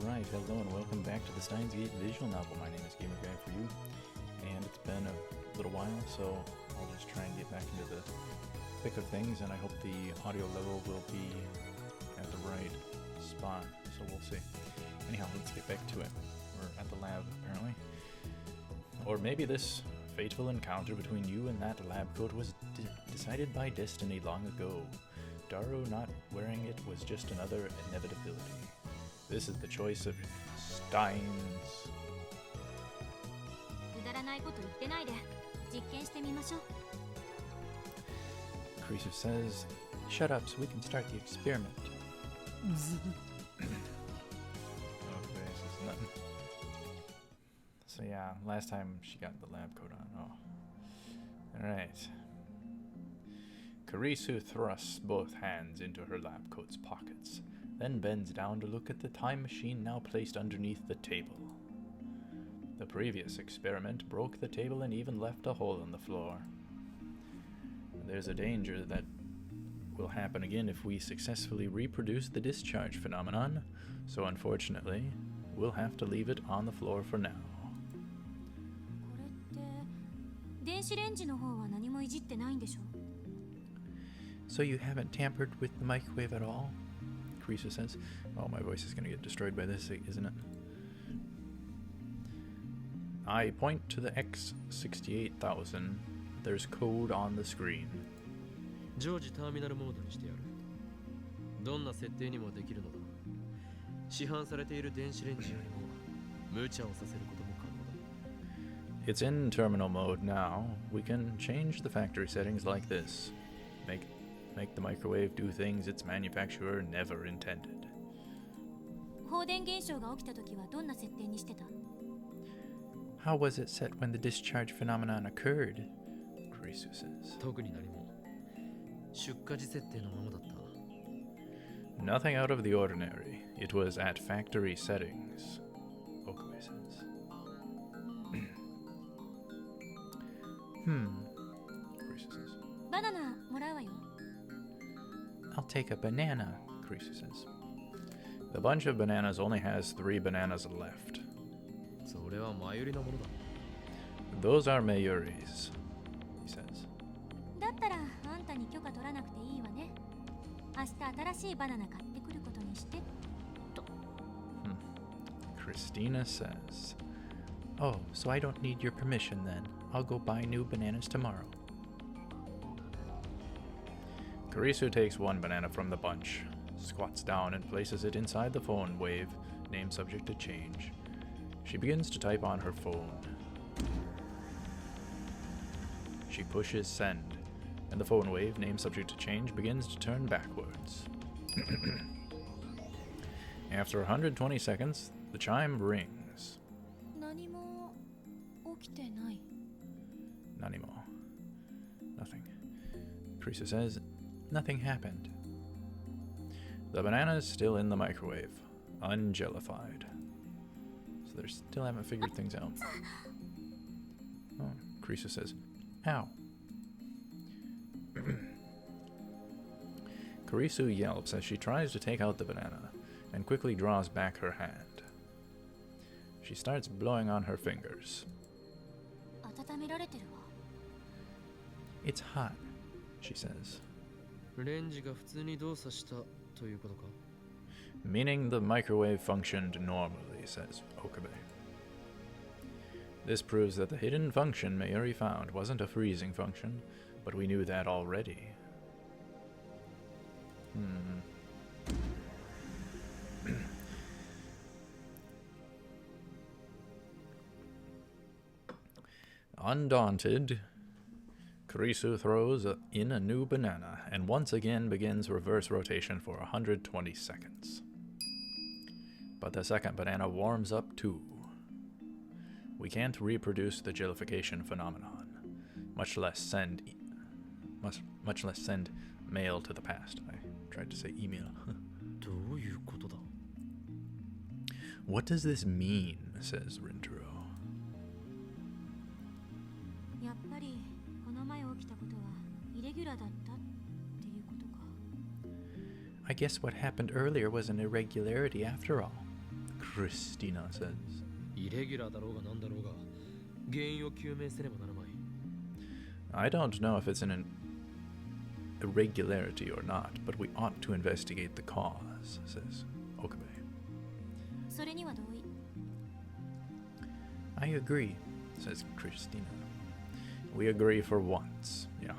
Alright, hello and welcome back to the Steins visual novel. My name is Gamer Guy for you, and it's been a little while, so I'll just try and get back into the thick of things, and I hope the audio level will be at the right spot, so we'll see. Anyhow, let's get back to it. We're at the lab, apparently. Or maybe this fateful encounter between you and that lab coat was decided by destiny long ago. Daru not wearing it was just another inevitability. This is the choice of Steins. Krisu says, "Shut up so we can start the experiment." Okay, this is nothing. So yeah, last time she got the lab coat on. Oh. Alright. Krisu thrusts both hands into her lab coat's pockets, then bends down to look at the time machine now placed underneath the table. The previous experiment broke the table and even left a hole in the floor. There's a danger that will happen again if we successfully reproduce the discharge phenomenon, so unfortunately, we'll have to leave it on the floor for now. So you haven't tampered with the microwave at all? Krisu says. Oh, my voice is going to get destroyed by this, isn't it? I point to the X68000. There's code on the screen. It's in terminal mode now. We can change the factory settings like this. Make the microwave do things its manufacturer never intended. How was it set when the discharge phenomenon occurred? Krisu says. Nothing out of the ordinary. It was at factory settings, Okabe says. Krisu says. I'll take a banana, Krisu says. The bunch of bananas only has 3 bananas left. Those are Mayuri's, he says. Christina says, "Oh, so I don't need your permission then. I'll go buy new bananas tomorrow." Krisu takes 1 banana from the bunch, squats down and places it inside the phone wave, name subject to change. She begins to type on her phone. She pushes send, and the phone wave, name subject to change, begins to turn backwards. After 120 seconds, the chime rings. Nanimo. Nothing. Krisu says, "Nothing happened." The banana's still in the microwave, unjellified. So they still haven't figured things out. Oh, Krisu says, "Ow." Krisu yelps as she tries to take out the banana and quickly draws back her hand. She starts blowing on her fingers. "It's hot," she says. Meaning the microwave functioned normally, says Okabe. This proves that the hidden function Mayuri found wasn't a freezing function, but we knew that already. Undaunted, Krisu throws in a new banana and once again begins reverse rotation for 120 seconds. But the second banana warms up too. We can't reproduce the jellification phenomenon, much less send mail to the past. I tried to say email. What does this mean? Says Rintaro. I guess what happened earlier was an irregularity after all, Christina says. イレギュラーだろうがなんだろうが、原因を究明せねばならない。I don't know if it's an irregularity or not, but we ought to investigate the cause, says Okabe. それには同意。I agree, says Christina. We agree for once, yeah.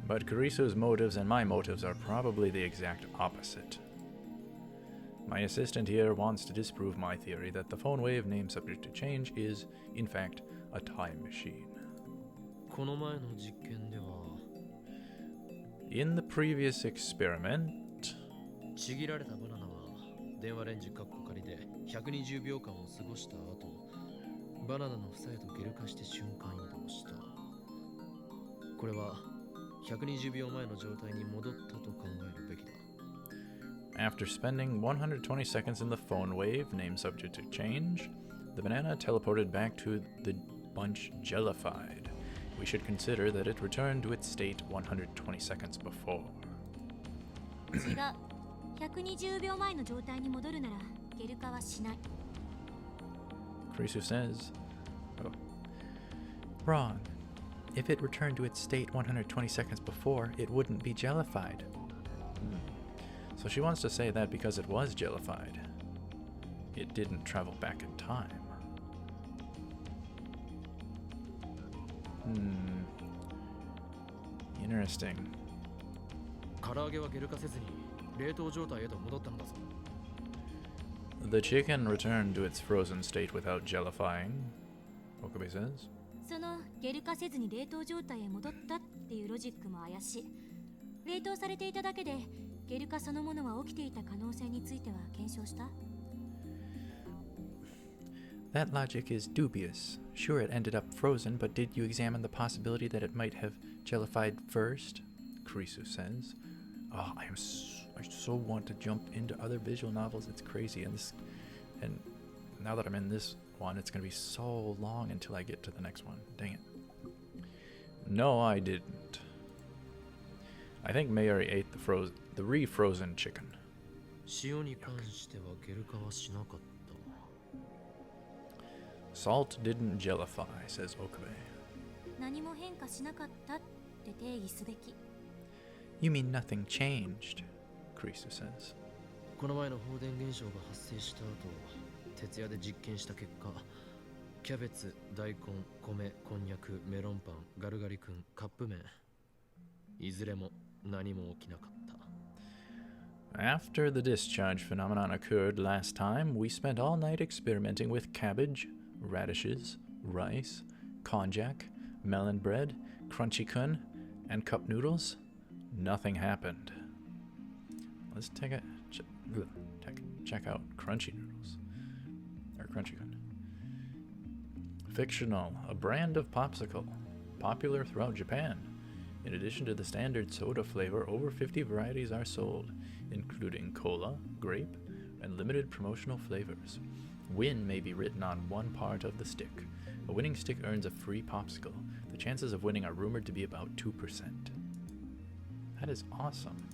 But Karisu's motives and my motives are probably the exact opposite. My assistant here wants to disprove my theory that the phone wave name subject to change is, in fact, a time machine. この前の実験では In the previous experiment, ちぎられたバナナは電話レンジカッコ仮で120秒間を過ごした後、バナナの房へとゲル化して瞬間移動した。これは120秒前の状態に戻ったと考えるべきだ。after spending 120 seconds in the phone wave, name subject to change, the banana teleported back to the bunch jellified. We should consider that it returned to its state 120 seconds before. 違う。120秒前の状態に戻るならゲル化はしない。Karisu says, oh, wrong. If it returned to its state 120 seconds before, it wouldn't be jellified. So she wants to say that because it was jellified, it didn't travel back in time. Interesting. 唐揚げはゲル化せずに冷凍状態へと戻ったのだぞ。The chicken returned to its frozen state without jellifying, Okabe says. そのゲル化せずに冷凍状態へ戻ったっていうロジックも怪しい。冷凍されていただけでゲル化そのものは起きていた可能性については検証した？ That logic is dubious. Sure, it ended up frozen, but did you examine the possibility that it might have jellified first? Karisu says. Oh, I so want to jump into other visual novels. It's crazy, and now that I'm in this one, it's going to be so long until I get to the next one. Dang it. No, I didn't. I think Mayuri ate the refrozen chicken. 塩に関してはゲル化はしなかった。Salt didn't jellify, says Okabe. 何も変化しなかったって定義すべき。You mean nothing changed, Karisu says. この前の放電現象が発生した後、徹夜で実験した結果、キャベツ、大根、米、こんにゃく、メロンパン、ガルガリ君、カップ麺、いずれも何も起きなかった。After the discharge phenomenon occurred last time, we spent all night experimenting with cabbage, radishes, rice, konjac, melon bread, crunchy kun, and cup noodles. Nothing happened. Let's check out crunchy noodles. Or crunchy kun. Fictional, a brand of popsicle, popular throughout Japan. In addition to the standard soda flavor, over 50 varieties are sold, including cola, grape, and limited promotional flavors. Win may be written on one part of the stick. A winning stick earns a free popsicle. The chances of winning are rumored to be about 2%. That is awesome.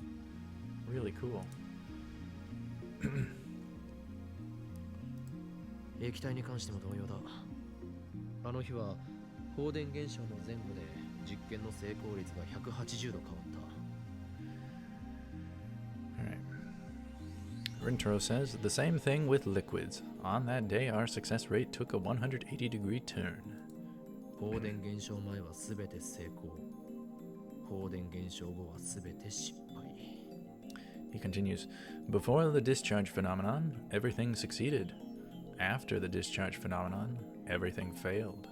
Really cool. 液体に関しても同様だ。あの日は放電現象の前後で実験の成功率が180度変わった。Alright. Rintaro says, the same thing with liquids. On that day, our success rate took a 180-degree turn. 放電現象前はすべて成功。放電現象後はすべて失敗。He continues, before the discharge phenomenon, everything succeeded. After the discharge phenomenon, everything failed.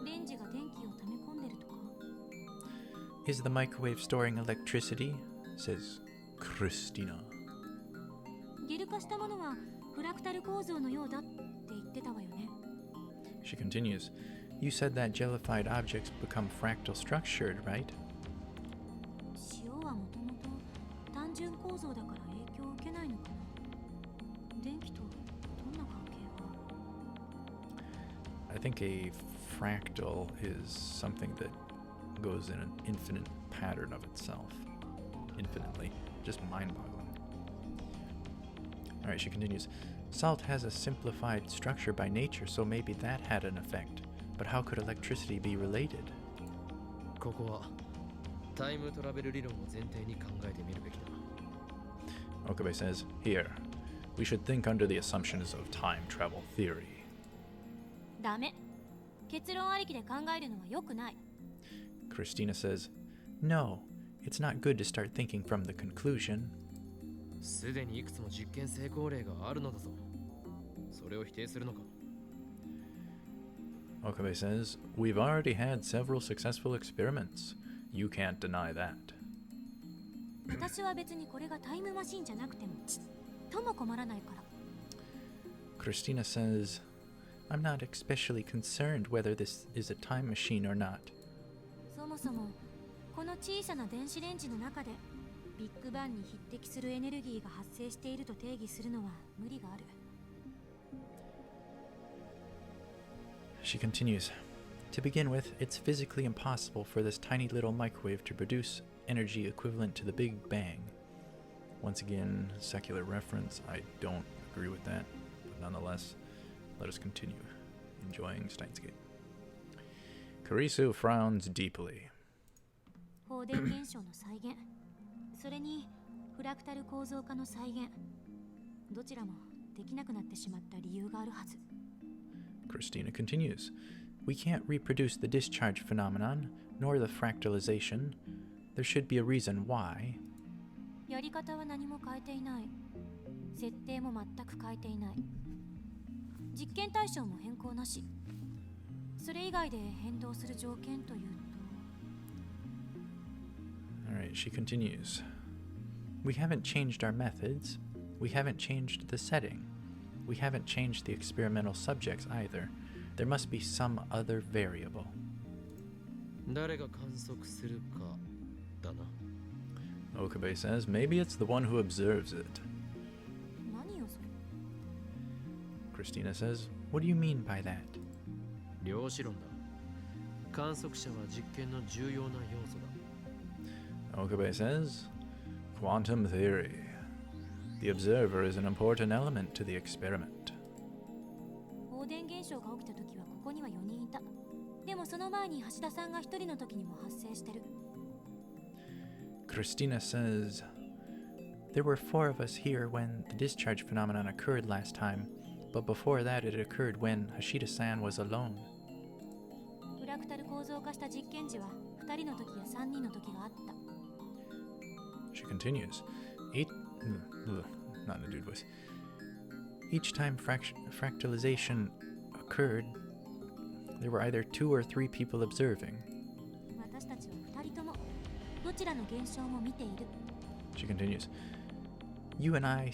レンジが電気を溜め込んでるとか？ Is the microwave storing electricity? Says Christina. ゲル化したものはフラクタル構造のようだって言ってたわよね。 She continues, you said that jellified objects become fractal structured, right? 塩はもともと単純構造だから影響を受けないのかな。電気とどんな関係が？ I think a fractal is something that goes in an infinite pattern of itself. Infinitely. Just mind-boggling. Alright, she continues. Salt has a simplified structure by nature, so maybe that had an effect. But how could electricity be related? ここはタイムトラベル理論を前提に考えてみるべきだ。Okabe says, Here, we should think under the assumptions of time travel theory. ダメ。結論ありきで考えるのは良くない。Christina says, No, it's not good to start thinking from the conclusion. すでにいくつも実験成功例があるのだぞ。それを否定するのか。Okabe says, We've already had several successful experiments. You can't deny that. 私は別にこれがタイムマシンじゃなくてもちっとも困らないから。Christina says, I'm not especially concerned whether this is a time machine or not. そもそもこの小さな電子レンジの中でビッグバンに匹敵するエネルギーが発生していると定義するのは無理がある。She continues, To begin with, it's physically impossible for this tiny little microwave to produce energy equivalent to the Big Bang. Once again, secular reference. I don't agree with that, but nonetheless, let us continue enjoying Steins Gate. Kurisu frowns deeply. 放電現象の再現、それにフラクタル構造化の再現、どちらもできなくなってしまった理由があるはず。Christina continues, We can't reproduce the discharge phenomenon, nor the fractalization. There should be a reason why. やり方は何も変えていない。設定も全く変えていない。実験対象も変更なし。それ以外で変動する条件というと。Alright, she continues. We haven't changed our methods. We haven't changed the setting. We haven't changed the experimental subjects either. There must be some other variable. 誰が観測するかだな。Okabe says, Maybe it's the one who observes it. 何よそれ。Christina says, What do you mean by that? 量子論だ。観測者は実験の重要な要素だ。Okabe says, Quantum theory. The observer is an important element to the experiment. 放電現象が起きた時はここには4人いた。でもその前に橋田さんが1人の時にも発生してる。Christina says, There were 4 of us here when the discharge phenomenon occurred last time, but before that it occurred when Hashida-san was alone. フラクタル構造化した実験時は2人の時や3人の時があった。She continues, not in a dude voice. Each time fractalization occurred, there were either 2 or 3 people observing. 私たちは2人ともどちらの現象も見ている。She continues, You and I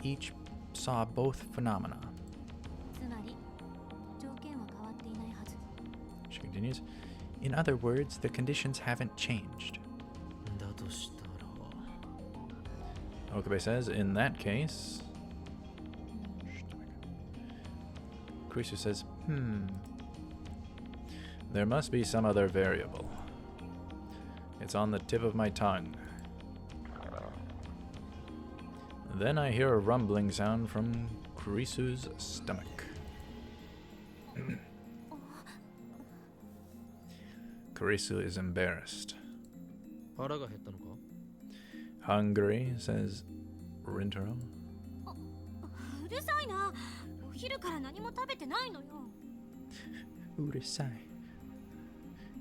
each saw both phenomena. つまり条件は変わっていないはず。She continues, In other words, the conditions haven't changed. だとしたら。Okabe says, In that case... Kurisu says, There must be some other variable. It's on the tip of my tongue. Then I hear a rumbling sound from Kurisu's stomach. Kurisu is embarrassed. 腹が減ったのか？ Hungry, says Rintaro. うるさいな。お昼から何も食べてないのよ。Urusai.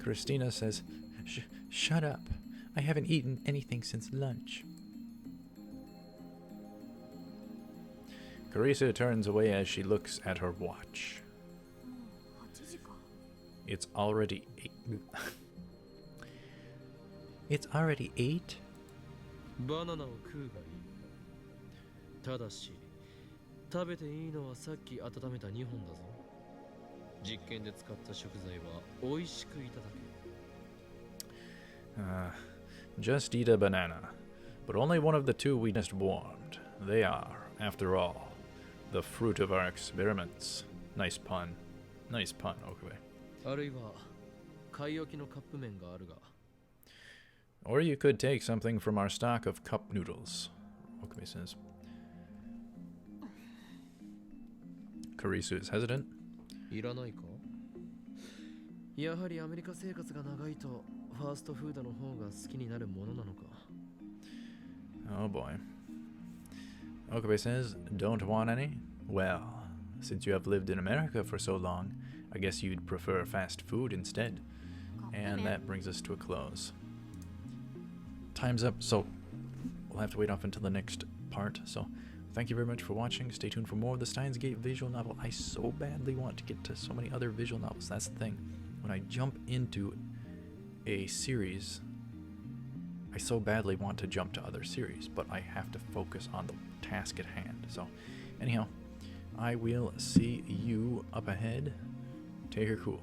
Christina says, Shut up. I haven't eaten anything since lunch. Kurisu turns away as she looks at her watch. 8時か。It's already 8. It's already 8? バナナを食うがいい。ただし、食べていいのはさっき温めた2本だぞ。実験で使った食材は美味しくいただけ。Just eat a banana. But only one of the 2 we just warmed. They are, after all, the fruit of our experiments. Nice pun. Nice pun, Okabe. あるいは、買い置きのカップ麺があるが。Or you could take something from our stock of cup noodles. Okabe says. Karisu is hesitant. いらないか？やはりアメリカ生活が長いとファーストフードの方が好きになるものなのか。 Oh boy. Okabe says, don't want any? Well, since you have lived in America for so long, I guess you'd prefer fast food instead. And that brings us to a close. Time's up, so we'll have to wait off until the next part. So thank you very much for watching. Stay tuned for more of the Steins Gate visual novel. I so badly want to get to so many other visual novels. That's the thing. When I jump into a series, I so badly want to jump to other series, but I have to focus on the task at hand. So anyhow, I will see you up ahead. Take her cool.